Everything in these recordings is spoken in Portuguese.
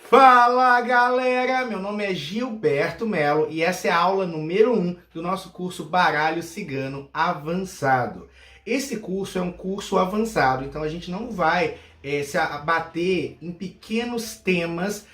Fala galera, meu nome é Gilberto Melo e essa é a aula número 1 do nosso curso Baralho Cigano Avançado. Esse curso é um curso avançado, então a gente não vai se abater em pequenos temas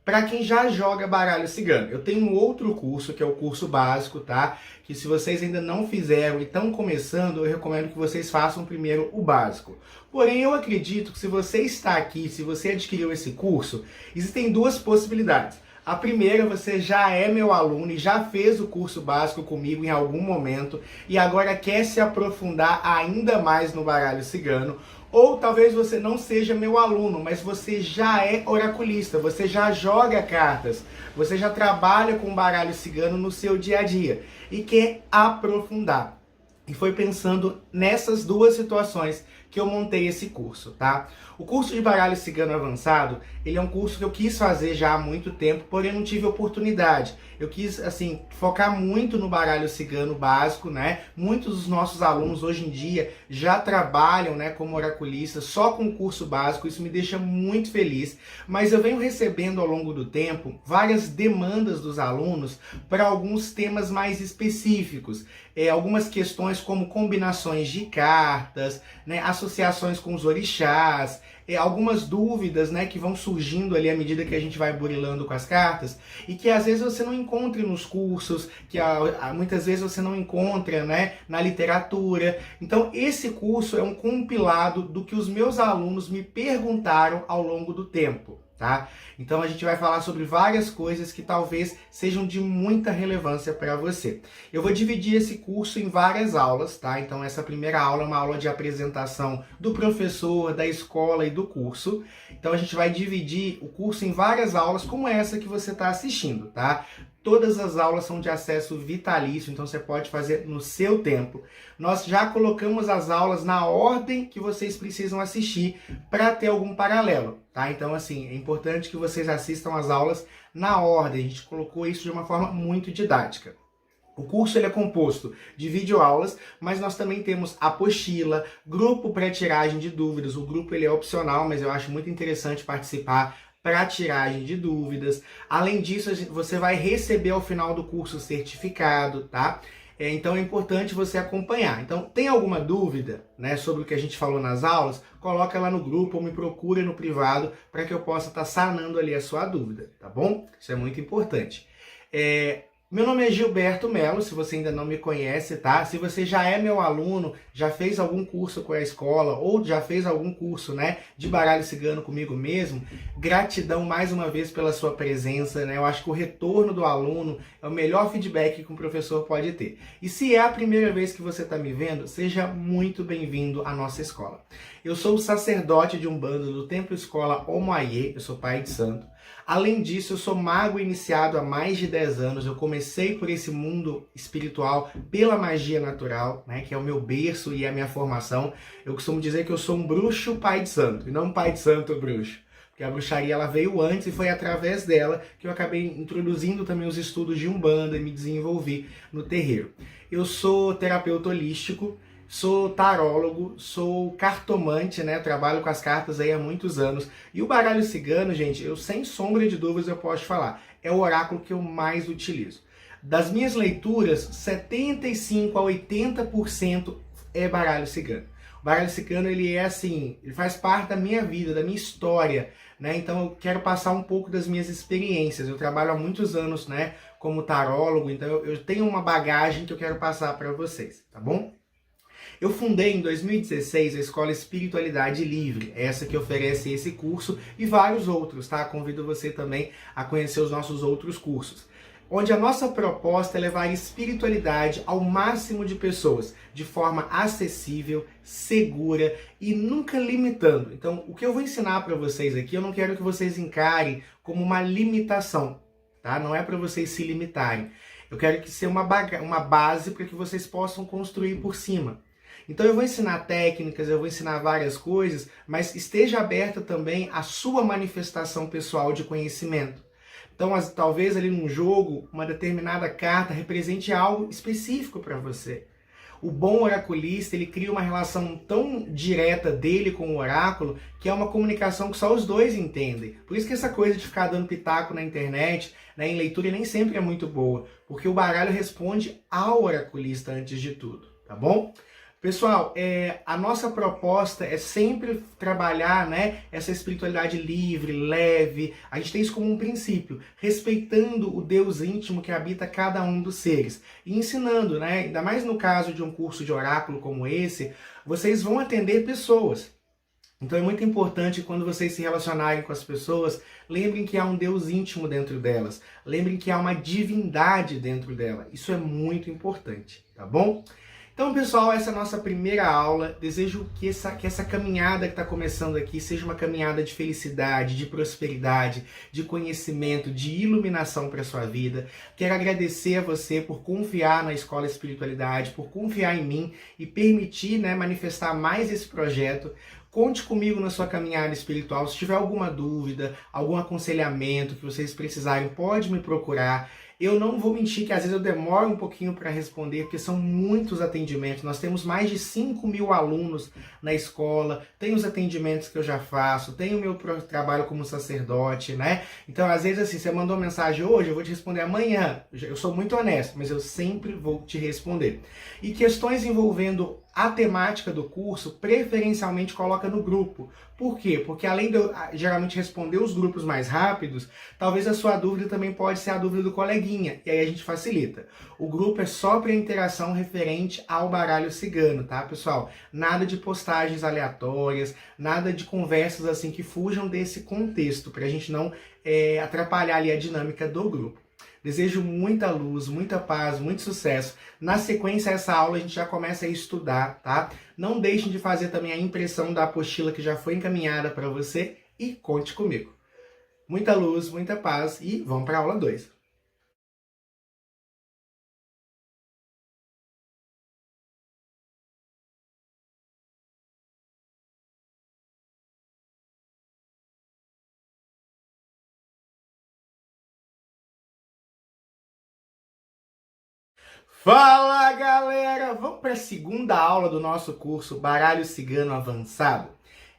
para quem já joga baralho cigano. Eu tenho um outro curso, que é o curso básico, tá? Que se vocês ainda não fizeram e estão começando, eu recomendo que vocês façam primeiro o básico. Porém, eu acredito que se você está aqui, se você adquiriu esse curso, existem duas possibilidades. A primeira, você já é meu aluno e já fez o curso básico comigo em algum momento e agora quer se aprofundar ainda mais no baralho cigano. Ou talvez você não seja meu aluno, mas você já é oraculista, você já joga cartas, você já trabalha com baralho cigano no seu dia a dia e quer aprofundar. E foi pensando nessas duas situações que eu montei esse curso, tá? O curso de baralho cigano avançado, ele é um curso que eu quis fazer já há muito tempo, porém não tive oportunidade. Eu quis, assim, focar muito no baralho cigano básico, né? Muitos dos nossos alunos hoje em dia já trabalham, né, como oraculistas só com o curso básico, isso me deixa muito feliz. Mas eu venho recebendo ao longo do tempo várias demandas dos alunos para alguns temas mais específicos. Algumas questões como combinações de cartas, né, associações com os orixás, algumas dúvidas, né, que vão surgindo ali à medida que a gente vai burilando com as cartas e que às vezes você não encontra nos cursos, que muitas vezes você não encontra, né, na literatura. Então esse curso é um compilado do que os meus alunos me perguntaram ao longo do tempo. Tá? Então a gente vai falar sobre várias coisas que talvez sejam de muita relevância para você. Eu vou dividir esse curso em várias aulas, tá? Então essa primeira aula é uma aula de apresentação do professor, da escola e do curso. Então a gente vai dividir o curso em várias aulas como essa que você está assistindo, tá? Todas as aulas são de acesso vitalício, então você pode fazer no seu tempo. Nós já colocamos as aulas na ordem que vocês precisam assistir para ter algum paralelo, tá? Então, assim, é importante que vocês assistam as aulas na ordem. A gente colocou isso de uma forma muito didática. O curso ele é composto de videoaulas, mas nós também temos apostila, grupo para tiragem de dúvidas. O grupo ele é opcional, mas eu acho muito interessante participar para tiragem de dúvidas. Além disso, você vai receber ao final do curso o certificado, tá? Então é importante você acompanhar. Então, tem alguma dúvida, né, sobre o que a gente falou nas aulas? Coloca lá no grupo ou me procura no privado para que eu possa estar sanando ali a sua dúvida, tá bom? Isso é muito importante. Meu nome é Gilberto Melo, se você ainda não me conhece, tá? Se você já é meu aluno, já fez algum curso com a escola ou já fez algum curso, né, de baralho cigano comigo mesmo, gratidão mais uma vez pela sua presença, né? Eu acho que o retorno do aluno é o melhor feedback que um professor pode ter. E se é a primeira vez que você está me vendo, seja muito bem-vindo à nossa escola. Eu sou o sacerdote de Umbanda do Templo Escola Omoayê, eu sou pai de santo. Além disso, eu sou mago iniciado há mais de 10 anos. Eu comecei por esse mundo espiritual pela magia natural, né, que é o meu berço e a minha formação. Eu costumo dizer que eu sou um bruxo pai de santo, e não um pai de santo bruxo. Porque a bruxaria ela veio antes e foi através dela que eu acabei introduzindo também os estudos de Umbanda e me desenvolvi no terreiro. Eu sou terapeuta holístico, sou tarólogo, sou cartomante, né? Trabalho com as cartas aí há muitos anos. E o baralho cigano, gente, eu sem sombra de dúvidas eu posso falar, é o oráculo que eu mais utilizo. Das minhas leituras, 75 a 80% é baralho cigano. O baralho cigano, ele é assim, ele faz parte da minha vida, da minha história, né? Então eu quero passar um pouco das minhas experiências. Eu trabalho há muitos anos, né, como tarólogo, então eu tenho uma bagagem que eu quero passar para vocês, tá bom? Eu fundei em 2016 a Escola Espiritualidade Livre, essa que oferece esse curso e vários outros, tá? Convido você também a conhecer os nossos outros cursos, onde a nossa proposta é levar espiritualidade ao máximo de pessoas, de forma acessível, segura e nunca limitando. Então, o que eu vou ensinar para vocês aqui, eu não quero que vocês encarem como uma limitação, tá? Não é para vocês se limitarem. Eu quero que seja uma base para que vocês possam construir por cima. Então eu vou ensinar técnicas, eu vou ensinar várias coisas, mas esteja aberta também à sua manifestação pessoal de conhecimento. Então, talvez ali num jogo, uma determinada carta represente algo específico para você. O bom oraculista, ele cria uma relação tão direta dele com o oráculo, que é uma comunicação que só os dois entendem. Por isso que essa coisa de ficar dando pitaco na internet, né, em leitura, nem sempre é muito boa, porque o baralho responde ao oraculista antes de tudo, tá bom? Pessoal, a nossa proposta é sempre trabalhar, né, essa espiritualidade livre, leve. A gente tem isso como um princípio, respeitando o Deus íntimo que habita cada um dos seres. E ensinando, né, ainda mais no caso de um curso de oráculo como esse, vocês vão atender pessoas. Então é muito importante quando vocês se relacionarem com as pessoas, lembrem que há um Deus íntimo dentro delas. Lembrem que há uma divindade dentro dela. Isso é muito importante, tá bom? Então, pessoal, essa é a nossa primeira aula. Desejo que essa caminhada que está começando aqui seja uma caminhada de felicidade, de prosperidade, de conhecimento, de iluminação para a sua vida. Quero agradecer a você por confiar na Escola Espiritualidade, por confiar em mim e permitir, né, manifestar mais esse projeto. Conte comigo na sua caminhada espiritual. Se tiver alguma dúvida, algum aconselhamento que vocês precisarem, pode me procurar. Eu não vou mentir que às vezes eu demoro um pouquinho para responder, porque são muitos atendimentos. Nós temos mais de 5.000 alunos na escola, tem os atendimentos que eu já faço, tem o meu trabalho como sacerdote, né? Então, às vezes, assim, você mandou mensagem hoje, eu vou te responder amanhã. Eu sou muito honesto, mas eu sempre vou te responder. E questões envolvendo a temática do curso, preferencialmente coloca no grupo. Por quê? Porque além de eu geralmente responder os grupos mais rápidos, talvez a sua dúvida também pode ser a dúvida do coleguinha, e aí a gente facilita. O grupo é só para interação referente ao baralho cigano, tá, pessoal? Nada de postagens aleatórias, nada de conversas assim que fujam desse contexto, para a gente não atrapalhar ali a dinâmica do grupo. Desejo muita luz, muita paz, muito sucesso. Na sequência dessa aula a gente já começa a estudar, tá? Não deixem de fazer também a impressão da apostila que já foi encaminhada para você e conte comigo. Muita luz, muita paz e vamos para a aula 2. Fala, galera! Vamos para a segunda aula do nosso curso Baralho Cigano Avançado.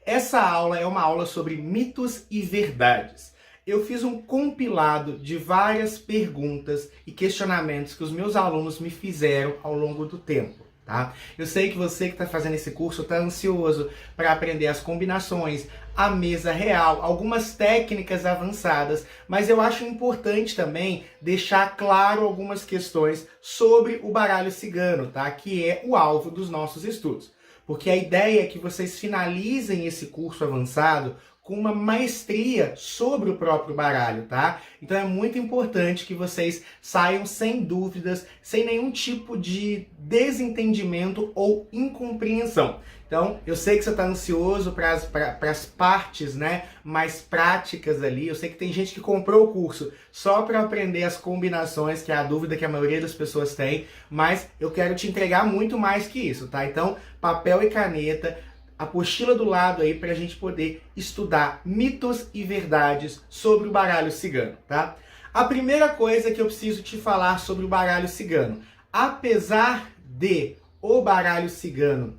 Essa aula é uma aula sobre mitos e verdades. Eu fiz um compilado de várias perguntas e questionamentos que os meus alunos me fizeram ao longo do tempo. Tá? Eu sei que você que está fazendo esse curso está ansioso para aprender as combinações, a mesa real, algumas técnicas avançadas, mas eu acho importante também deixar claro algumas questões sobre o baralho cigano, tá? Que é o alvo dos nossos estudos. Porque a ideia é que vocês finalizem esse curso avançado com uma maestria sobre o próprio baralho, tá? Então é muito importante que vocês saiam sem dúvidas, sem nenhum tipo de desentendimento ou incompreensão. Então, eu sei que você está ansioso para as partes, né, mais práticas ali. Eu sei que tem gente que comprou o curso só para aprender as combinações, que é a dúvida que a maioria das pessoas tem, mas eu quero te entregar muito mais que isso, tá? Então, papel e caneta, apostila do lado aí para a gente poder estudar mitos e verdades sobre o baralho cigano, tá? A primeira coisa que eu preciso te falar sobre o baralho cigano, apesar de o baralho cigano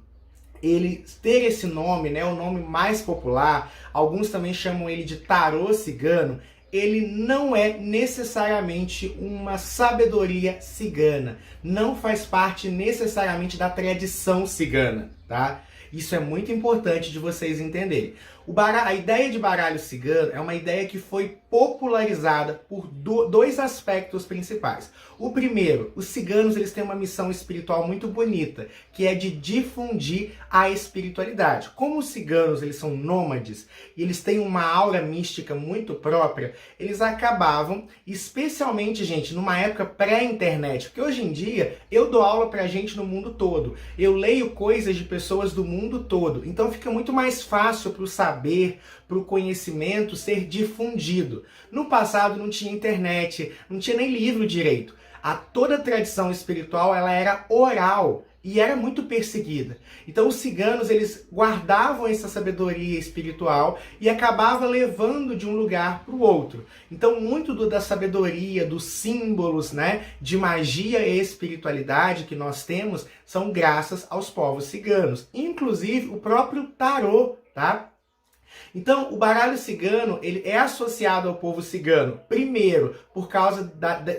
ele ter esse nome, né, o nome mais popular, alguns também chamam ele de tarô cigano, ele não é necessariamente uma sabedoria cigana, não faz parte necessariamente da tradição cigana, tá? Isso é muito importante de vocês entenderem. A ideia de baralho cigano é uma ideia que foi popularizada por dois aspectos principais. O primeiro, os ciganos eles têm uma missão espiritual muito bonita, que é de difundir a espiritualidade. Como os ciganos eles são nômades e eles têm uma aura mística muito própria, eles acabavam, especialmente, gente, numa época pré-internet, porque hoje em dia eu dou aula pra gente no mundo todo, eu leio coisas de pessoas do mundo todo, então fica muito mais fácil para o saber, para o conhecimento ser difundido. No passado não tinha internet, não tinha nem livro direito. toda a tradição espiritual ela era oral e era muito perseguida. Então os ciganos eles guardavam essa sabedoria espiritual e acabavam levando de um lugar para o outro. Então muito da sabedoria, dos símbolos, né, de magia e espiritualidade que nós temos são graças aos povos ciganos. Inclusive o próprio tarô, tá? Então, o baralho cigano, ele é associado ao povo cigano, primeiro, por causa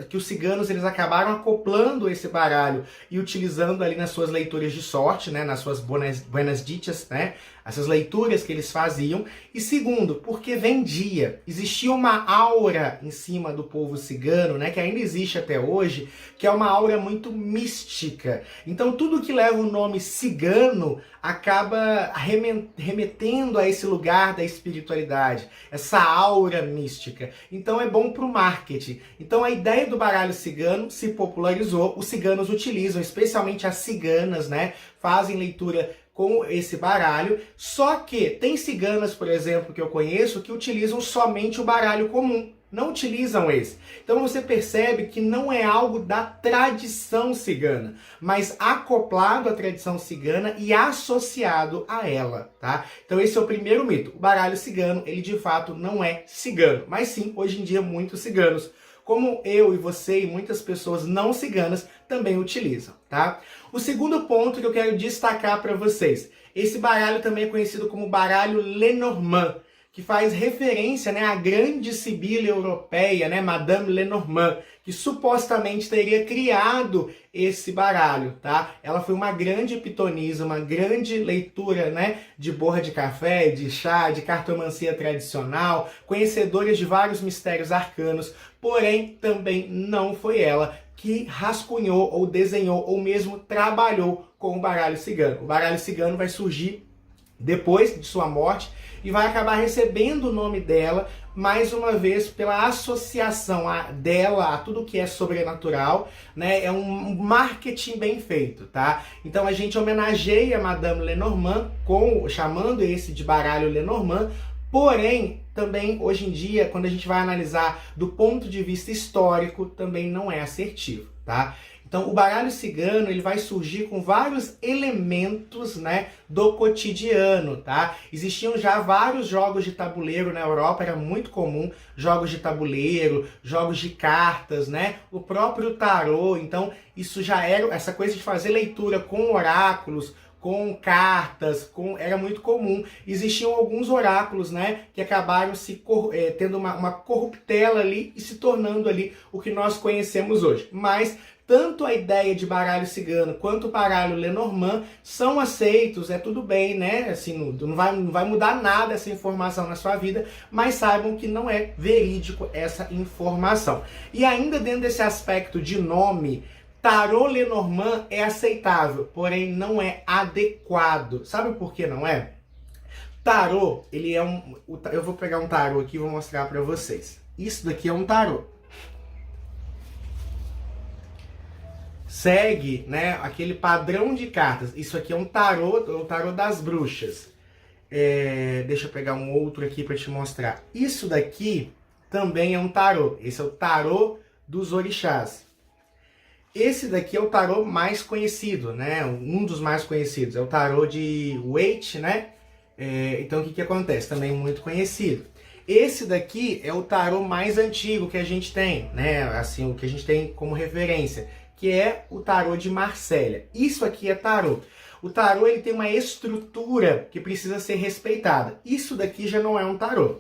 que os ciganos eles acabaram acoplando esse baralho e utilizando ali nas suas leituras de sorte, né, nas suas buenas dichas, né, essas leituras que eles faziam. E segundo, porque vendia. Existia uma aura em cima do povo cigano, né, que ainda existe até hoje, que é uma aura muito mística. Então, tudo que leva o nome cigano acaba remetendo a esse lugar da espiritualidade, essa aura mística. Então é bom para o marketing. Então a ideia do baralho cigano se popularizou, os ciganos utilizam, especialmente as ciganas, né, fazem leitura com esse baralho, só que tem ciganas, por exemplo, que eu conheço, que utilizam somente o baralho comum, não utilizam esse. Então você percebe que não é algo da tradição cigana, mas acoplado à tradição cigana e associado a ela, tá? Então esse é o primeiro mito. O baralho cigano, ele de fato não é cigano, mas sim, hoje em dia, muitos ciganos, como eu e você e muitas pessoas não ciganas, também utilizam, tá? O segundo ponto que eu quero destacar para vocês, esse baralho também é conhecido como baralho Lenormand, que faz referência, né, à grande sibila europeia, né, Madame Lenormand, que supostamente teria criado esse baralho, tá? Ela foi uma grande pitonisa, uma grande leitura, né, de borra de café, de chá, de cartomancia tradicional, conhecedora de vários mistérios arcanos, porém também não foi ela que rascunhou ou desenhou ou mesmo trabalhou com o baralho cigano. O baralho cigano vai surgir depois de sua morte e vai acabar recebendo o nome dela, mais uma vez, pela associação dela a tudo que é sobrenatural, né? É um marketing bem feito, tá? Então a gente homenageia a Madame Lenormand, chamando esse de baralho Lenormand, porém, também, hoje em dia, quando a gente vai analisar do ponto de vista histórico, também não é assertivo, tá? Então, o baralho cigano, ele vai surgir com vários elementos, né, do cotidiano, tá? Existiam já vários jogos de tabuleiro na Europa, era muito comum, jogos de tabuleiro, jogos de cartas, né? O próprio tarô, então, isso já era, essa coisa de fazer leitura com oráculos, com cartas, era muito comum. Existiam alguns oráculos, né, que acabaram tendo uma corruptela ali e se tornando ali o que nós conhecemos hoje. Mas tanto a ideia de baralho cigano quanto o baralho Lenormand são aceitos, é tudo bem, né? Assim, não vai mudar nada essa informação na sua vida, mas saibam que não é verídico essa informação. E ainda dentro desse aspecto de nome, tarô Lenormand é aceitável, porém não é adequado. Sabe por que não é? Tarô, ele é eu vou pegar um tarô aqui e vou mostrar para vocês. Isso daqui é um tarô. Segue, né, aquele padrão de cartas. Isso aqui é um tarô, o tarô das bruxas. Deixa eu pegar um outro aqui para te mostrar. Isso daqui também é um tarô. Esse é o tarô dos orixás. Esse daqui é o tarô mais conhecido, né? Um dos mais conhecidos. É o tarô de Waite, né? Então o que acontece? Também muito conhecido. Esse daqui é o tarô mais antigo que a gente tem, né? Assim, o que a gente tem como referência, que é o tarô de Marsella. Isso aqui é tarô. O tarô, ele tem uma estrutura que precisa ser respeitada. Isso daqui já não é um tarô.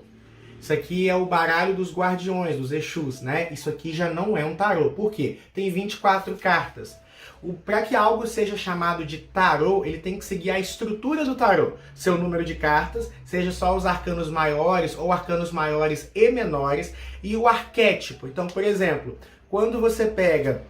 Isso aqui é o baralho dos guardiões, dos Exus, né? Isso aqui já não é um tarô. Por quê? Tem 24 cartas. Para que algo seja chamado de tarô, ele tem que seguir a estrutura do tarô. Seu número de cartas, seja só os arcanos maiores ou arcanos maiores e menores, e o arquétipo. Então, por exemplo, quando você pega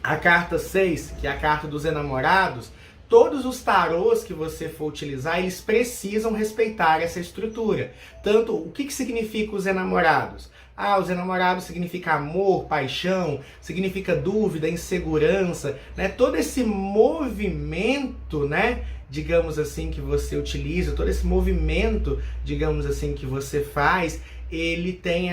a carta 6, que é a carta dos enamorados, todos os tarôs que você for utilizar, eles precisam respeitar essa estrutura. Tanto, o que significa os enamorados? Os enamorados significa amor, paixão, significa dúvida, insegurança, né? Todo esse movimento, né, digamos assim, que você utiliza, todo esse movimento, digamos assim, que você faz, ele tem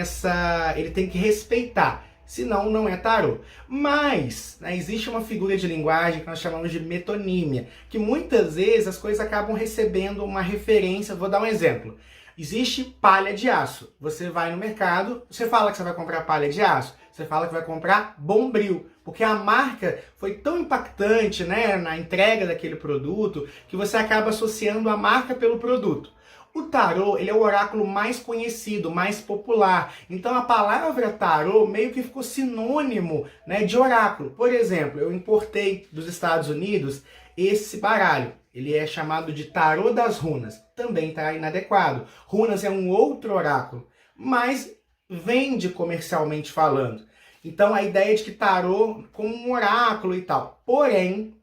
que respeitar. senão não é tarô. Mas, né, existe uma figura de linguagem que nós chamamos de metonímia, que muitas vezes as coisas acabam recebendo uma referência. Vou dar um exemplo. Existe palha de aço. Você vai no mercado, você fala que você vai comprar palha de aço, você fala que vai comprar Bombril, porque a marca foi tão impactante, né, na entrega daquele produto, que você acaba associando a marca pelo produto. O tarô, ele é o oráculo mais conhecido, mais popular. Então a palavra tarô meio que ficou sinônimo, né, de oráculo. Por exemplo, eu importei dos Estados Unidos esse baralho. Ele é chamado de tarô das runas. Também está inadequado. Runas é um outro oráculo, mas vende comercialmente falando. Então a ideia de que tarô como um oráculo e tal. Porém,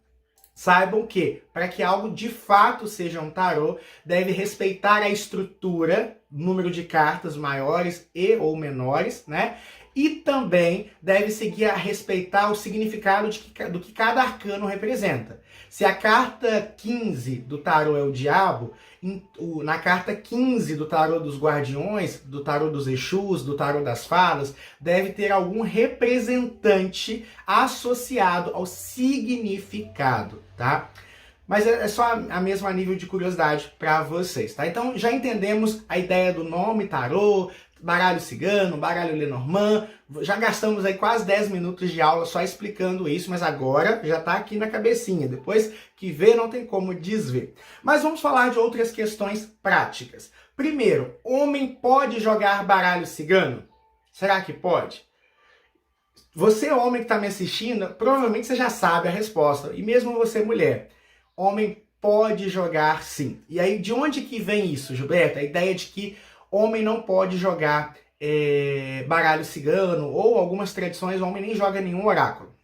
saibam que, para que algo de fato seja um tarô, deve respeitar a estrutura, número de cartas maiores e ou menores, né? E também deve seguir a respeitar o significado do que cada arcano representa. Se a carta 15 do tarô é o diabo, na carta 15 do tarô dos guardiões, do tarô dos Exus, do tarô das fadas, deve ter algum representante associado ao significado, tá? Mas é só a mesma nível de curiosidade para vocês, tá? Então já entendemos a ideia do nome tarô, baralho cigano, baralho Lenormand. Já gastamos aí quase 10 minutos de aula só explicando isso, mas agora já está aqui na cabecinha. Depois que vê, não tem como desver. Mas vamos falar de outras questões práticas. Primeiro, homem pode jogar baralho cigano? Será que pode? Você, homem que está me assistindo, provavelmente você já sabe a resposta. E mesmo você, mulher, homem pode jogar sim. E aí, de onde que vem isso, Gilberto? A ideia de que homem não pode jogar baralho cigano, ou algumas tradições o homem nem joga nenhum oráculo.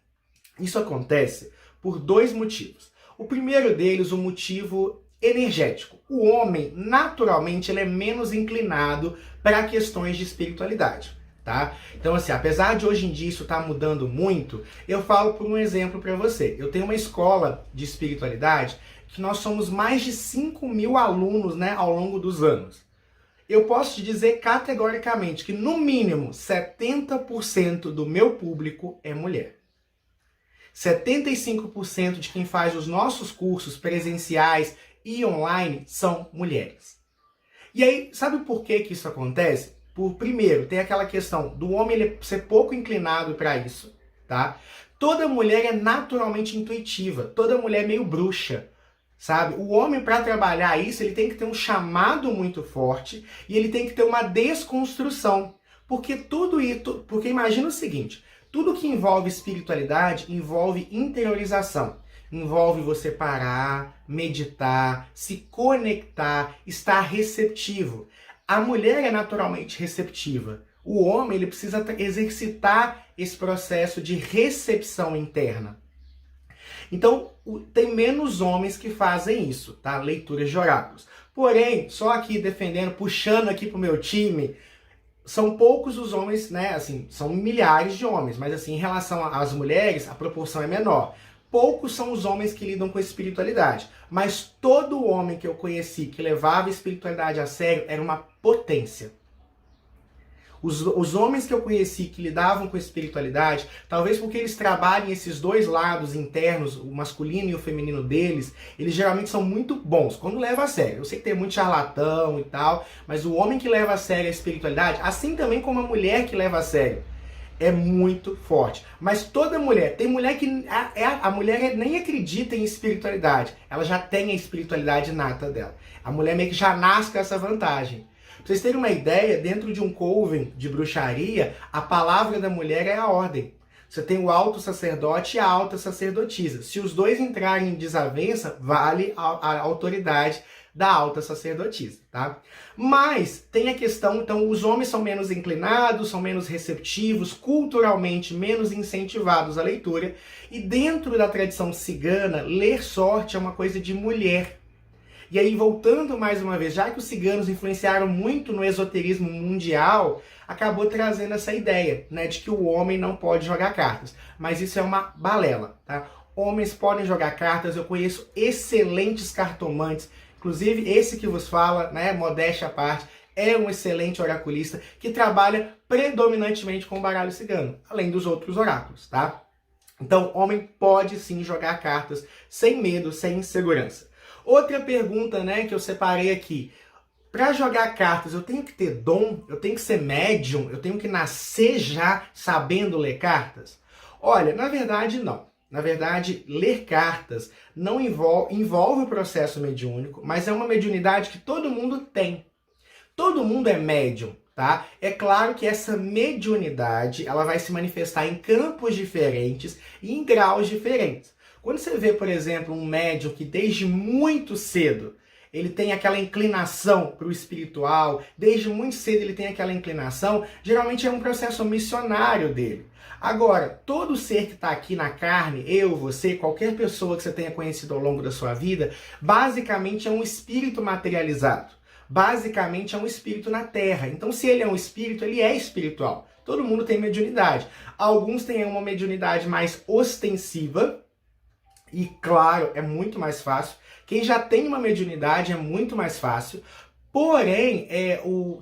Isso acontece por dois motivos. O primeiro deles, o motivo energético. O homem, naturalmente, ele é menos inclinado para questões de espiritualidade, tá? Então, assim, apesar de hoje em dia isso estar mudando muito, eu falo por um exemplo para você. Eu tenho uma escola de espiritualidade que nós somos mais de 5.000 alunos, né, ao longo dos anos. Eu posso te dizer categoricamente que, no mínimo, 70% do meu público é mulher. 75% de quem faz os nossos cursos presenciais e online são mulheres. E aí, sabe por que isso acontece? Primeiro, tem aquela questão do homem ele ser pouco inclinado para isso, tá? Toda mulher é naturalmente intuitiva, toda mulher é meio bruxa. Sabe? O homem, para trabalhar isso, ele tem que ter um chamado muito forte e ele tem que ter uma desconstrução. Porque porque imagina o seguinte, tudo que envolve espiritualidade envolve interiorização. Envolve você parar, meditar, se conectar, estar receptivo. A mulher é naturalmente receptiva. O homem, ele precisa exercitar esse processo de recepção interna. Então, tem menos homens que fazem isso, tá? Leituras de oráculos. Porém, só aqui defendendo, puxando aqui pro meu time, são poucos os homens, né? Assim, são milhares de homens, mas assim, em relação às mulheres, a proporção é menor. Poucos são os homens que lidam com a espiritualidade, mas todo homem que eu conheci que levava a espiritualidade a sério era uma potência. Os homens que eu conheci que lidavam com a espiritualidade, talvez porque eles trabalhem esses dois lados internos, o masculino e o feminino deles, eles geralmente são muito bons, quando leva a sério. Eu sei que tem muito charlatão e tal, mas o homem que leva a sério a espiritualidade, assim também como a mulher que leva a sério, é muito forte. Mas toda mulher, tem mulher que a mulher nem acredita em espiritualidade, ela já tem a espiritualidade inata dela. A mulher meio que já nasce com essa vantagem. Pra vocês terem uma ideia, dentro de um coven de bruxaria, a palavra da mulher é a ordem. Você tem o alto sacerdote e a alta sacerdotisa. Se os dois entrarem em desavença, vale a autoridade da alta sacerdotisa, tá? Mas tem a questão, então, os homens são menos inclinados, são menos receptivos, culturalmente menos incentivados à leitura. E dentro da tradição cigana, ler sorte é uma coisa de mulher. E aí, voltando mais uma vez, já que os ciganos influenciaram muito no esoterismo mundial, acabou trazendo essa ideia, né, de que o homem não pode jogar cartas. Mas isso é uma balela, tá? Homens podem jogar cartas, eu conheço excelentes cartomantes, inclusive esse que vos fala, né, modéstia à parte, é um excelente oraculista que trabalha predominantemente com o baralho cigano, além dos outros oráculos, tá? Então, homem pode sim jogar cartas sem medo, sem insegurança. Outra pergunta, né, que eu separei aqui. Para jogar cartas, eu tenho que ter dom? Eu tenho que ser médium? Eu tenho que nascer já sabendo ler cartas? Olha, na verdade, não. Na verdade, ler cartas não envolve o processo mediúnico, mas é uma mediunidade que todo mundo tem. Todo mundo é médium, tá? É claro que essa mediunidade, ela vai se manifestar em campos diferentes e em graus diferentes. Quando você vê, por exemplo, um médium que desde muito cedo ele tem aquela inclinação para o espiritual, desde muito cedo ele tem aquela inclinação, geralmente é um processo missionário dele. Agora, todo ser que está aqui na carne, eu, você, qualquer pessoa que você tenha conhecido ao longo da sua vida, basicamente é um espírito materializado. Basicamente é um espírito na Terra. Então, se ele é um espírito, ele é espiritual. Todo mundo tem mediunidade. Alguns têm uma mediunidade mais ostensiva, e claro, é muito mais fácil. Quem já tem uma mediunidade é muito mais fácil. Porém,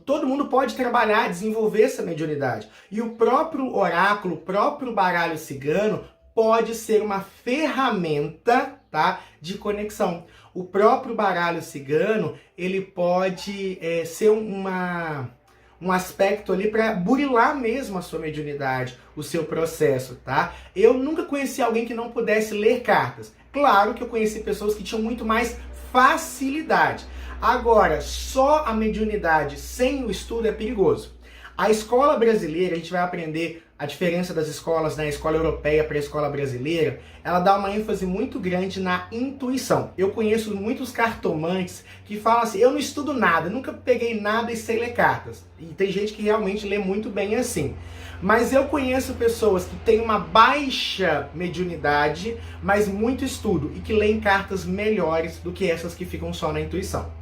todo mundo pode trabalhar, desenvolver essa mediunidade. E o próprio oráculo, o próprio baralho cigano, pode ser uma ferramenta, tá, de conexão. O próprio baralho cigano, ele pode ser um aspecto ali para burilar mesmo a sua mediunidade, o seu processo, tá? Eu nunca conheci alguém que não pudesse ler cartas. Claro que eu conheci pessoas que tinham muito mais facilidade. Agora, só a mediunidade sem o estudo é perigoso. A escola brasileira, a gente vai aprender a diferença das escolas, né? A escola europeia para a escola brasileira, ela dá uma ênfase muito grande na intuição. Eu conheço muitos cartomantes que falam assim, eu não estudo nada, nunca peguei nada e sei ler cartas. E tem gente que realmente lê muito bem assim. Mas eu conheço pessoas que têm uma baixa mediunidade, mas muito estudo, e que leem cartas melhores do que essas que ficam só na intuição.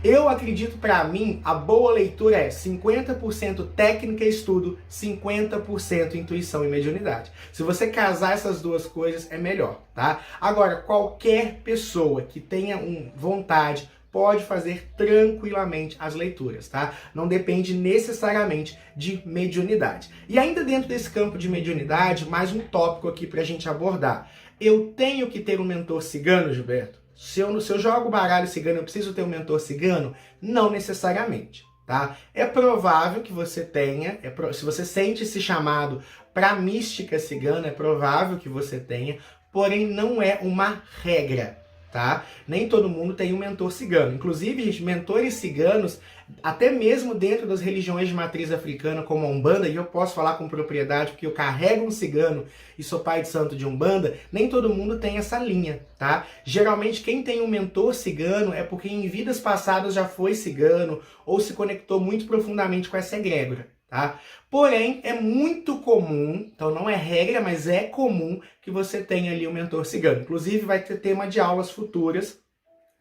Eu acredito, para mim, a boa leitura é 50% técnica e estudo, 50% intuição e mediunidade. Se você casar essas duas coisas, é melhor, tá? Agora, qualquer pessoa que tenha vontade pode fazer tranquilamente as leituras, tá? Não depende necessariamente de mediunidade. E ainda dentro desse campo de mediunidade, mais um tópico aqui pra gente abordar. Eu tenho que ter um mentor cigano, Gilberto? Se eu jogo baralho cigano, eu preciso ter um mentor cigano? Não necessariamente, tá? É provável que você tenha, se você sente esse chamado para mística cigana, é provável que você tenha, porém não é uma regra, tá? Nem todo mundo tem um mentor cigano. Inclusive, gente, mentores ciganos, até mesmo dentro das religiões de matriz africana, como a Umbanda, e eu posso falar com propriedade porque eu carrego um cigano e sou pai de santo de Umbanda, nem todo mundo tem essa linha, tá? Geralmente quem tem um mentor cigano é porque em vidas passadas já foi cigano ou se conectou muito profundamente com essa egrégora, tá? Porém, é muito comum, então não é regra, mas é comum que você tenha ali um mentor cigano. Inclusive vai ter tema de aulas futuras,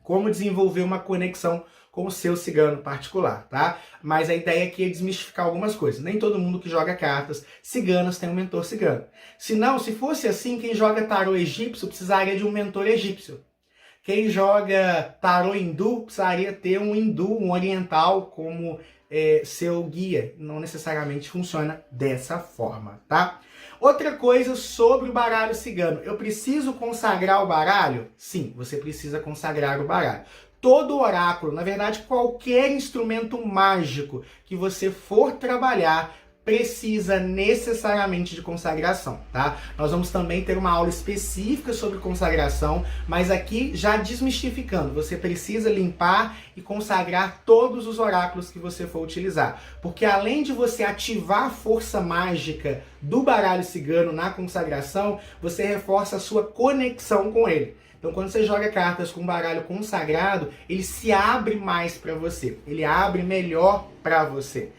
como desenvolver uma conexão com o seu cigano particular, tá? Mas a ideia aqui é desmistificar algumas coisas. Nem todo mundo que joga cartas ciganas tem um mentor cigano. Se fosse assim, quem joga tarô egípcio precisaria de um mentor egípcio. Quem joga tarô hindu precisaria ter um hindu, um oriental, como seu guia. Não necessariamente funciona dessa forma, tá? Outra coisa sobre o baralho cigano. Eu preciso consagrar o baralho? Sim, você precisa consagrar o baralho. Todo oráculo, na verdade, qualquer instrumento mágico que você for trabalhar, precisa necessariamente de consagração, tá? Nós vamos também ter uma aula específica sobre consagração, mas aqui já desmistificando, você precisa limpar e consagrar todos os oráculos que você for utilizar, porque além de você ativar a força mágica do baralho cigano na consagração, você reforça a sua conexão com ele. Então, quando você joga cartas com baralho consagrado, ele se abre mais para você, ele abre melhor para você.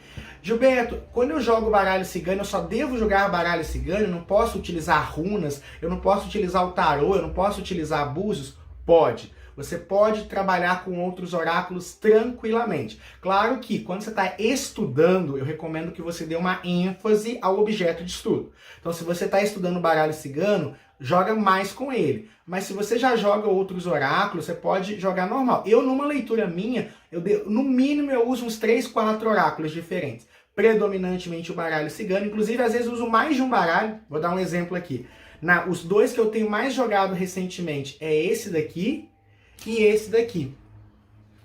Gilberto, quando eu jogo baralho cigano, eu só devo jogar baralho cigano? Eu não posso utilizar runas? Eu não posso utilizar o tarô? Eu não posso utilizar búzios? Pode. Você pode trabalhar com outros oráculos tranquilamente. Claro que quando você está estudando, eu recomendo que você dê uma ênfase ao objeto de estudo. Então, se você está estudando baralho cigano, joga mais com ele. Mas se você já joga outros oráculos, você pode jogar normal. Eu, numa leitura minha, no mínimo eu uso uns 3, 4 oráculos diferentes. predominantemente o baralho cigano. Inclusive, às vezes uso mais de um baralho. Vou dar um exemplo aqui. Os dois que eu tenho mais jogado recentemente é esse daqui e esse daqui.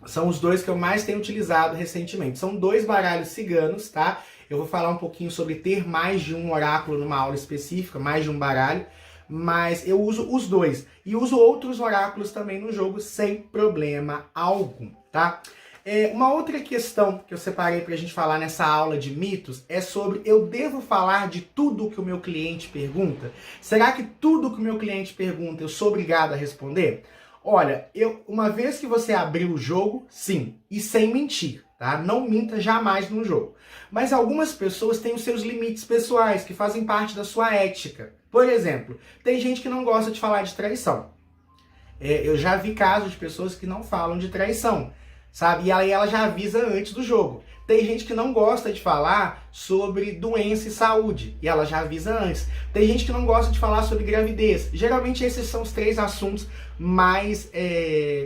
São os dois que eu mais tenho utilizado recentemente. São dois baralhos ciganos, tá? Eu vou falar um pouquinho sobre ter mais de um oráculo numa aula específica, mais de um baralho. Mas eu uso os dois. E uso outros oráculos também no jogo sem problema algum, tá? Uma outra questão que eu separei pra gente falar nessa aula de mitos é sobre eu devo falar de tudo que o meu cliente pergunta? Será que tudo que o meu cliente pergunta eu sou obrigado a responder? Olha, uma vez que você abriu o jogo, sim, e sem mentir, tá? Não minta jamais no jogo. Mas algumas pessoas têm os seus limites pessoais, que fazem parte da sua ética. Por exemplo, tem gente que não gosta de falar de traição. Eu já vi casos de pessoas que não falam de traição, sabe? E aí ela já avisa antes do jogo. Tem gente que não gosta de falar sobre doença e saúde, e ela já avisa antes. Tem gente que não gosta de falar sobre gravidez. Geralmente esses são os 3 assuntos mais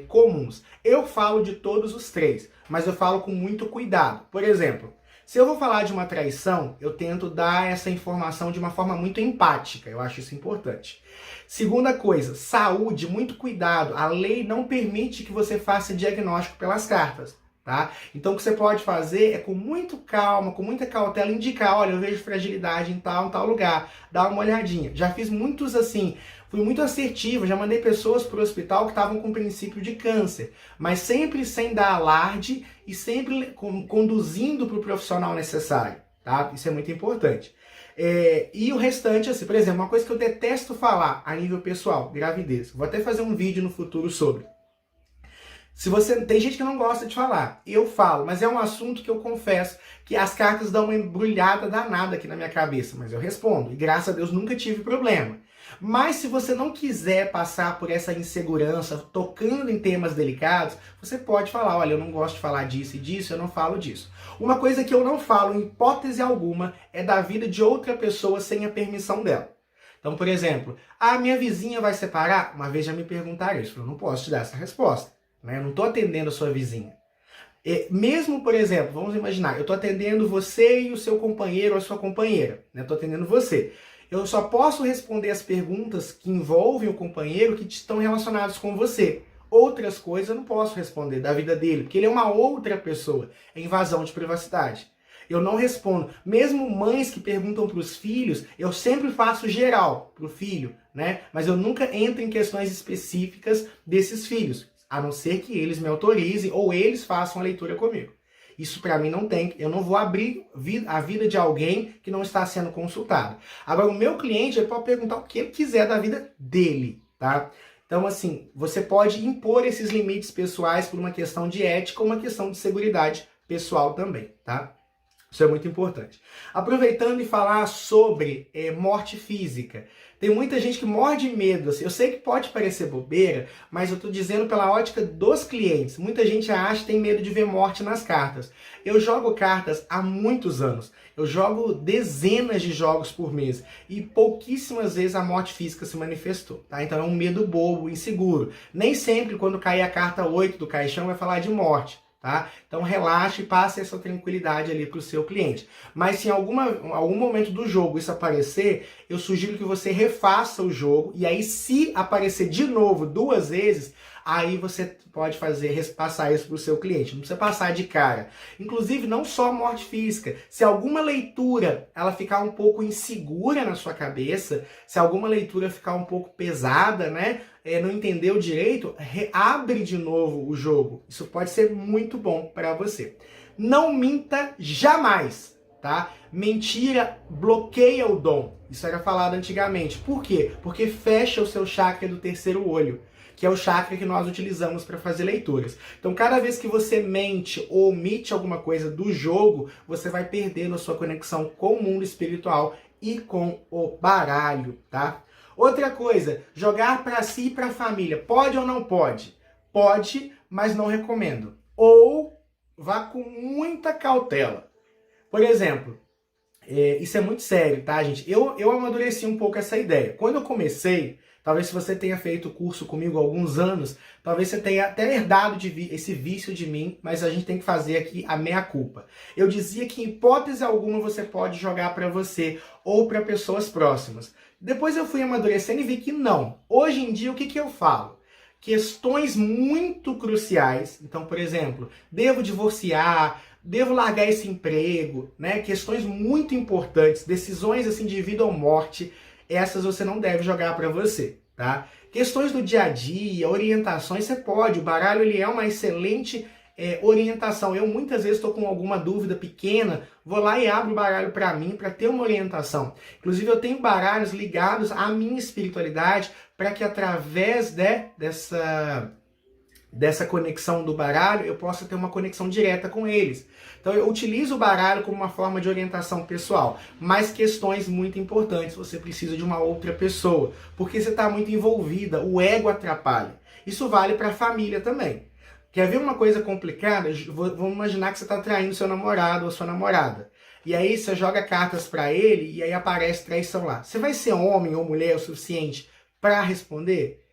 comuns. Eu falo de todos os 3, mas eu falo com muito cuidado. Por exemplo, se eu vou falar de uma traição, eu tento dar essa informação de uma forma muito empática. Eu acho isso importante. Segunda coisa, saúde, muito cuidado. A lei não permite que você faça diagnóstico pelas cartas, tá? Então o que você pode fazer é com muito calma, com muita cautela, indicar, olha, eu vejo fragilidade em tal lugar, dá uma olhadinha. Já fiz muitos assim, fui muito assertivo, já mandei pessoas para o hospital que estavam com princípio de câncer, mas sempre sem dar alarde e sempre conduzindo para o profissional necessário, tá? Isso é muito importante. E o restante, assim, por exemplo, uma coisa que eu detesto falar a nível pessoal, gravidez. Vou até fazer um vídeo no futuro sobre. Tem gente que não gosta de falar, eu falo, mas é um assunto que eu confesso que as cartas dão uma embrulhada danada aqui na minha cabeça, mas eu respondo, e graças a Deus nunca tive problema. Mas se você não quiser passar por essa insegurança, tocando em temas delicados, você pode falar, olha, eu não gosto de falar disso e disso, eu não falo disso. Uma coisa que eu não falo, em hipótese alguma, é da vida de outra pessoa sem a permissão dela. Então, por exemplo, a minha vizinha vai separar? Uma vez já me perguntaram isso, eu não posso te dar essa resposta, né? Eu não estou atendendo a sua vizinha. Mesmo, por exemplo, vamos imaginar, eu estou atendendo você e o seu companheiro ou a sua companheira, né? Estou atendendo você. Eu só posso responder as perguntas que envolvem o companheiro que estão relacionadas com você. Outras coisas eu não posso responder da vida dele, porque ele é uma outra pessoa. É invasão de privacidade. Eu não respondo. Mesmo mães que perguntam para os filhos, eu sempre faço geral para o filho, né? Mas eu nunca entro em questões específicas desses filhos, a não ser que eles me autorizem ou eles façam a leitura comigo. Isso para mim não tem, eu não vou abrir a vida de alguém que não está sendo consultado. Agora, o meu cliente, ele pode perguntar o que ele quiser da vida dele, tá? Então, assim, você pode impor esses limites pessoais por uma questão de ética ou uma questão de seguridade pessoal também, tá? Isso é muito importante. Aproveitando e falar sobre morte física. Tem muita gente que morre de medo. Assim. Eu sei que pode parecer bobeira, mas eu estou dizendo pela ótica dos clientes. Muita gente acha que tem medo de ver morte nas cartas. Eu jogo cartas há muitos anos. Eu jogo dezenas de jogos por mês. E pouquíssimas vezes a morte física se manifestou. Tá? Então é um medo bobo, inseguro. Nem sempre quando cair a carta 8 do caixão vai falar de morte. Tá? Então relaxe e passe essa tranquilidade ali para o seu cliente. Mas se em algum momento do jogo isso aparecer, eu sugiro que você refaça o jogo e aí se aparecer de novo 2 vezes, aí você pode passar isso para o seu cliente. Não precisa passar de cara. Inclusive, não só morte física. Se alguma leitura ela ficar um pouco insegura na sua cabeça, se alguma leitura ficar um pouco pesada, né? Não entendeu direito, reabre de novo o jogo. Isso pode ser muito bom para você. Não minta jamais, tá? Mentira bloqueia o dom. Isso era falado antigamente. Por quê? Porque fecha o seu chakra do terceiro olho, que é o chakra que nós utilizamos para fazer leituras. Então, cada vez que você mente ou omite alguma coisa do jogo, você vai perdendo a sua conexão com o mundo espiritual e com o baralho, tá? Outra coisa, jogar para si e para a família. Pode ou não pode? Pode, mas não recomendo. Ou vá com muita cautela. Por exemplo, isso é muito sério, tá, gente? Eu amadureci um pouco essa ideia. Quando eu comecei, Talvez se você tenha feito o curso comigo há alguns anos, talvez você tenha até herdado esse vício de mim, mas a gente tem que fazer aqui a meia-culpa. Eu dizia que em hipótese alguma você pode jogar para você ou para pessoas próximas. Depois eu fui amadurecendo e vi que não. Hoje em dia, o que eu falo? Questões muito cruciais. Então, por exemplo, devo divorciar, devo largar esse emprego, né? Questões muito importantes, decisões assim de vida ou morte, essas você não deve jogar para você, tá? Questões do dia a dia, orientações, você pode. O baralho ele é uma excelente orientação. Eu muitas vezes estou com alguma dúvida pequena, vou lá e abro o baralho para mim, para ter uma orientação. Inclusive eu tenho baralhos ligados à minha espiritualidade, para que através dessa conexão do baralho, eu possa ter uma conexão direta com eles. Então eu utilizo o baralho como uma forma de orientação pessoal, mas questões muito importantes, você precisa de uma outra pessoa, porque você está muito envolvida, o ego atrapalha. Isso vale para a família também. Quer ver uma coisa complicada? Vamos imaginar que você está traindo seu namorado ou sua namorada. E aí você joga cartas para ele e aí aparece traição lá. Você vai ser homem ou mulher o suficiente para responder?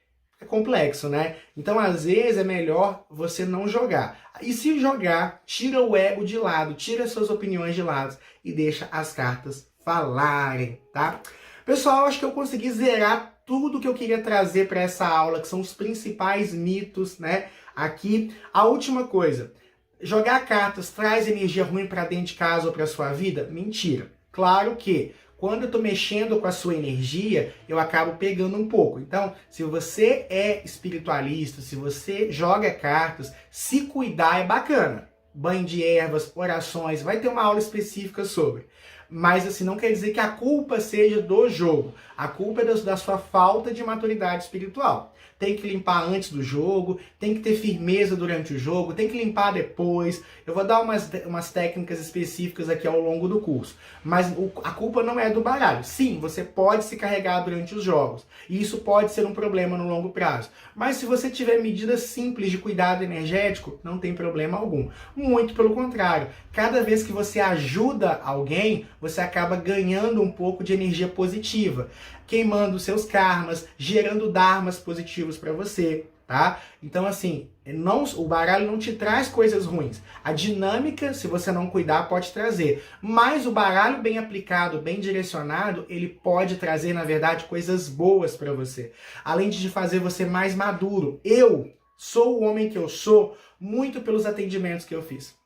É complexo, né? Então, às vezes, é melhor você não jogar. E se jogar, tira o ego de lado, tira suas opiniões de lado e deixa as cartas falarem, tá? Pessoal, acho que eu consegui zerar tudo que eu queria trazer para essa aula, que são os principais mitos, né? Aqui, a última coisa, jogar cartas traz energia ruim para dentro de casa ou para sua vida? Mentira. Claro que quando eu estou mexendo com a sua energia, eu acabo pegando um pouco. Então, se você é espiritualista, se você joga cartas, se cuidar é bacana. Banho de ervas, orações, vai ter uma aula específica sobre. Mas assim, não quer dizer que a culpa seja do jogo. A culpa é da sua falta de maturidade espiritual. Tem que limpar antes do jogo, tem que ter firmeza durante o jogo, tem que limpar depois. Eu vou dar umas técnicas específicas aqui ao longo do curso. Mas a culpa não é do baralho. Sim, você pode se carregar durante os jogos. E isso pode ser um problema no longo prazo. Mas se você tiver medidas simples de cuidado energético, não tem problema algum. Muito pelo contrário. Cada vez que você ajuda alguém, você acaba ganhando um pouco de energia positiva, queimando seus karmas, gerando dharmas positivos para você, tá? Então assim, o baralho não te traz coisas ruins. A dinâmica, se você não cuidar, pode trazer. Mas o baralho bem aplicado, bem direcionado, ele pode trazer, na verdade, coisas boas para você. Além de fazer você mais maduro. Eu sou o homem que eu sou muito pelos atendimentos que eu fiz.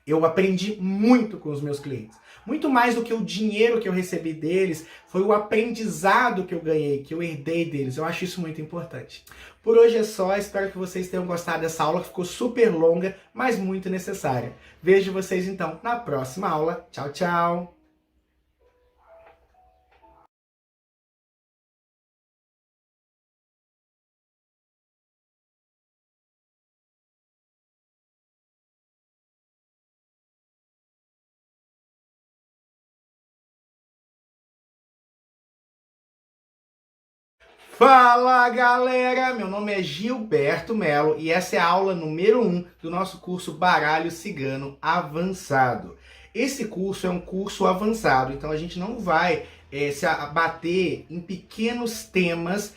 Eu aprendi muito com os meus clientes. Muito mais do que o dinheiro que eu recebi deles, foi o aprendizado que eu ganhei, que eu herdei deles. Eu acho isso muito importante. Por hoje é só, espero que vocês tenham gostado dessa aula, que ficou super longa, mas muito necessária. Vejo vocês então na próxima aula. Tchau, tchau! Fala galera, meu nome é Gilberto Melo e essa é a aula número 1 do nosso curso Baralho Cigano Avançado. Esse curso é um curso avançado, então a gente não vai se abater em pequenos temas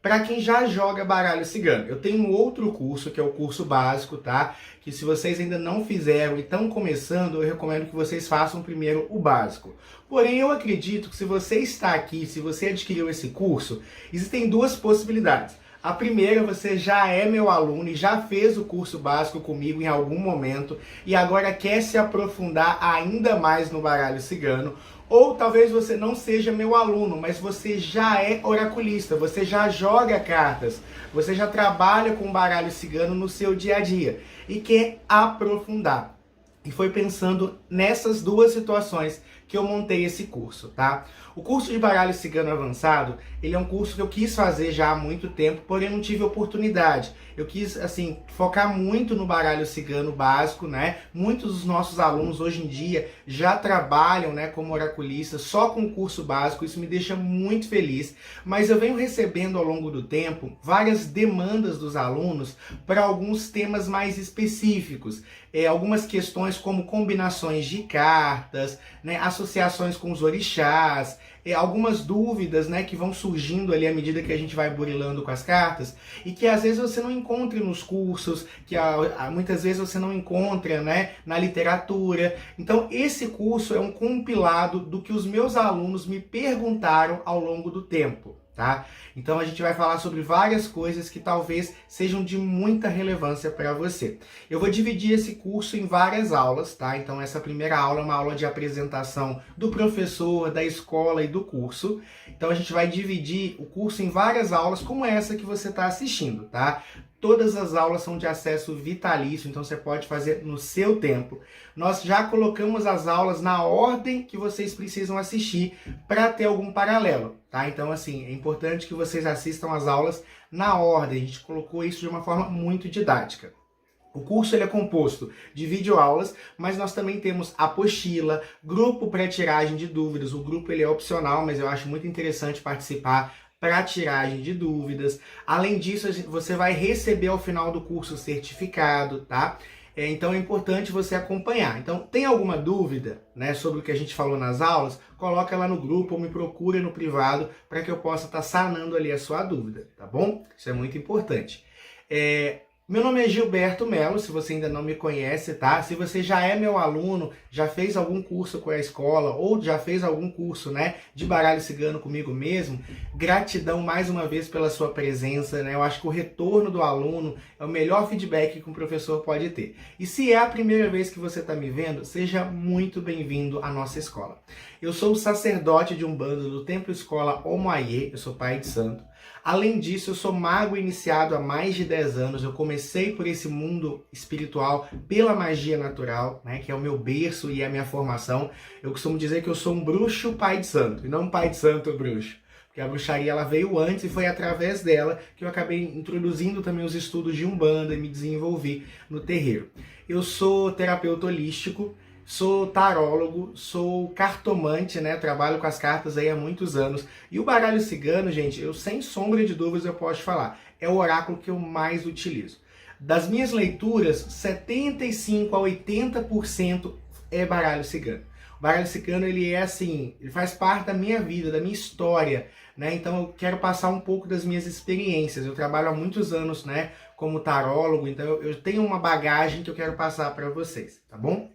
para quem já joga baralho cigano. Eu tenho um outro curso, que é o curso básico, tá? Que se vocês ainda não fizeram e estão começando, eu recomendo que vocês façam primeiro o básico. Porém, eu acredito que se você está aqui, se você adquiriu esse curso, existem duas possibilidades. A primeira, você já é meu aluno e já fez o curso básico comigo em algum momento e agora quer se aprofundar ainda mais no baralho cigano. Ou talvez você não seja meu aluno, mas você já é oraculista, você já joga cartas, você já trabalha com baralho cigano no seu dia a dia e quer aprofundar. E foi pensando nessas duas situações que eu montei esse curso, tá? O curso de baralho cigano avançado, ele é um curso que eu quis fazer já há muito tempo, porém não tive oportunidade. Eu quis, assim, focar muito no baralho cigano básico, né? Muitos dos nossos alunos hoje em dia já trabalham, né, como oraculistas só com o curso básico, isso me deixa muito feliz. Mas eu venho recebendo ao longo do tempo várias demandas dos alunos para alguns temas mais específicos. Algumas questões como combinações de cartas, né, associações com os orixás, algumas dúvidas, né, que vão surgindo ali à medida que a gente vai burilando com as cartas e que às vezes você não encontra nos cursos, que muitas vezes você não encontra, né, na literatura. Então esse curso é um compilado do que os meus alunos me perguntaram ao longo do tempo. Tá? Então a gente vai falar sobre várias coisas que talvez sejam de muita relevância para você. Eu vou dividir esse curso em várias aulas, tá? Então essa primeira aula é uma aula de apresentação do professor, da escola e do curso. Então a gente vai dividir o curso em várias aulas como essa que você está assistindo, tá? Todas as aulas são de acesso vitalício, então você pode fazer no seu tempo. Nós já colocamos as aulas na ordem que vocês precisam assistir para ter algum paralelo, tá? Então, assim, é importante que vocês assistam as aulas na ordem. A gente colocou isso de uma forma muito didática. O curso ele é composto de videoaulas, mas nós também temos apostila, grupo para tiragem de dúvidas. O grupo ele é opcional, mas eu acho muito interessante participar para tiragem de dúvidas. Além disso, você vai receber ao final do curso o certificado, tá? Então é importante você acompanhar. Então, tem alguma dúvida, né, sobre o que a gente falou nas aulas? Coloca lá no grupo ou me procura no privado para que eu possa estar sanando ali a sua dúvida, tá bom? Isso é muito importante. Meu nome é Gilberto Melo, se você ainda não me conhece, tá? Se você já é meu aluno, já fez algum curso com a escola ou já fez algum curso, né, de baralho cigano comigo mesmo, gratidão mais uma vez pela sua presença, né? Eu acho que o retorno do aluno é o melhor feedback que um professor pode ter. E se é a primeira vez que você está me vendo, seja muito bem-vindo à nossa escola. Eu sou o sacerdote de Umbanda do Templo Escola Omoayê, eu sou pai de santo. Além disso, eu sou mago iniciado há mais de 10 anos. Eu comecei por esse mundo espiritual pela magia natural, né, que é o meu berço e a minha formação. Eu costumo dizer que eu sou um bruxo pai de santo, e não um pai de santo bruxo. Porque a bruxaria ela veio antes e foi através dela que eu acabei introduzindo também os estudos de Umbanda e me desenvolvi no terreiro. Eu sou terapeuta holístico, sou tarólogo, sou cartomante, né? Trabalho com as cartas aí há muitos anos. E o baralho cigano, gente, eu sem sombra de dúvidas eu posso falar, é o oráculo que eu mais utilizo. Das minhas leituras, 75 a 80% é baralho cigano. O baralho cigano, ele é assim, ele faz parte da minha vida, da minha história, né? Então eu quero passar um pouco das minhas experiências. Eu trabalho há muitos anos, né, como tarólogo, então eu tenho uma bagagem que eu quero passar para vocês, tá bom?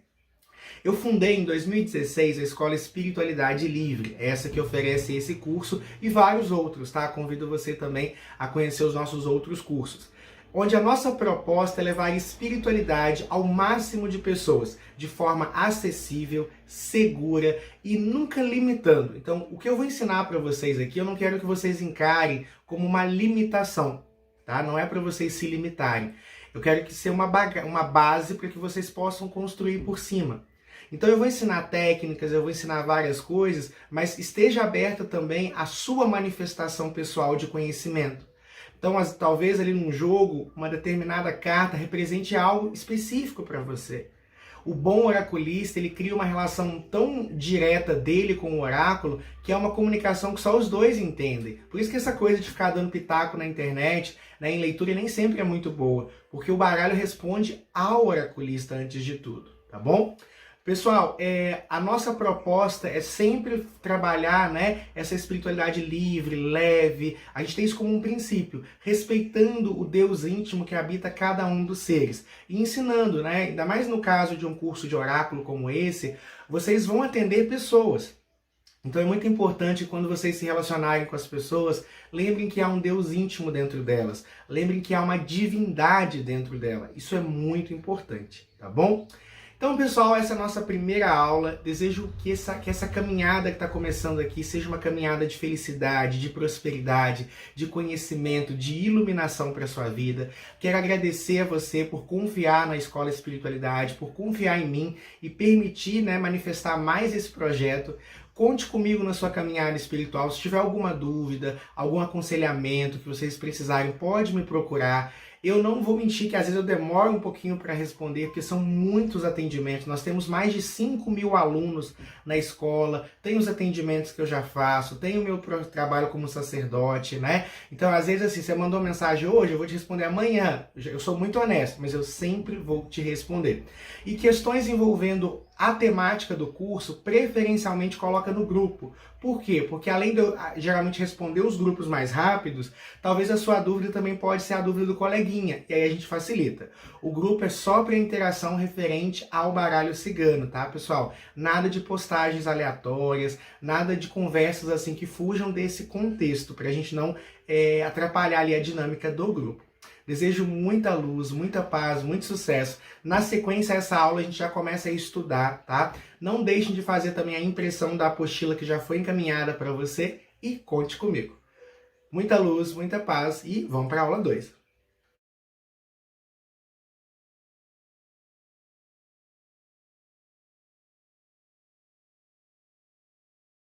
Eu fundei em 2016 a Escola Espiritualidade Livre, essa que oferece esse curso e vários outros, tá? Convido você também a conhecer os nossos outros cursos, onde a nossa proposta é levar a espiritualidade ao máximo de pessoas, de forma acessível, segura e nunca limitando. Então, o que eu vou ensinar para vocês aqui, eu não quero que vocês encarem como uma limitação, tá? Não é para vocês se limitarem. Eu quero que seja uma base para que vocês possam construir por cima. Então eu vou ensinar técnicas, eu vou ensinar várias coisas, mas esteja aberta também à sua manifestação pessoal de conhecimento. Então, talvez ali num jogo, uma determinada carta represente algo específico para você. O bom oraculista, ele cria uma relação tão direta dele com o oráculo, que é uma comunicação que só os dois entendem. Por isso que essa coisa de ficar dando pitaco na internet, né, em leitura, nem sempre é muito boa, porque o baralho responde ao oraculista antes de tudo, tá bom? Pessoal, a nossa proposta é sempre trabalhar, né, essa espiritualidade livre, leve. A gente tem isso como um princípio, respeitando o Deus íntimo que habita cada um dos seres. E ensinando, né, ainda mais no caso de um curso de oráculo como esse, vocês vão atender pessoas. Então é muito importante quando vocês se relacionarem com as pessoas, lembrem que há um Deus íntimo dentro delas. Lembrem que há uma divindade dentro dela. Isso é muito importante, tá bom? Então, pessoal, essa é a nossa primeira aula. Desejo que essa caminhada que está começando aqui seja uma caminhada de felicidade, de prosperidade, de conhecimento, de iluminação para a sua vida. Quero agradecer a você por confiar na Escola Espiritualidade, por confiar em mim e permitir, né, manifestar mais esse projeto. Conte comigo na sua caminhada espiritual. Se tiver alguma dúvida, algum aconselhamento que vocês precisarem, pode me procurar. Eu não vou mentir que às vezes eu demoro um pouquinho para responder, porque são muitos atendimentos. Nós temos mais de 5.000 alunos na escola, tem os atendimentos que eu já faço, tem o meu trabalho como sacerdote, né? Então, às vezes, assim, você mandou mensagem hoje, eu vou te responder amanhã. Eu sou muito honesto, mas eu sempre vou te responder. E questões envolvendo a temática do curso, preferencialmente coloca no grupo. Por quê? Porque além de eu geralmente responder os grupos mais rápidos, talvez a sua dúvida também pode ser a dúvida do coleguinha, e aí a gente facilita. O grupo é só para interação referente ao baralho cigano, tá, pessoal? Nada de postagens aleatórias, nada de conversas assim que fujam desse contexto, para a gente não atrapalhar ali a dinâmica do grupo. Desejo muita luz, muita paz, muito sucesso. Na sequência essa aula a gente já começa a estudar, tá? Não deixem de fazer também a impressão da apostila que já foi encaminhada para você e conte comigo. Muita luz, muita paz e vamos para a aula 2.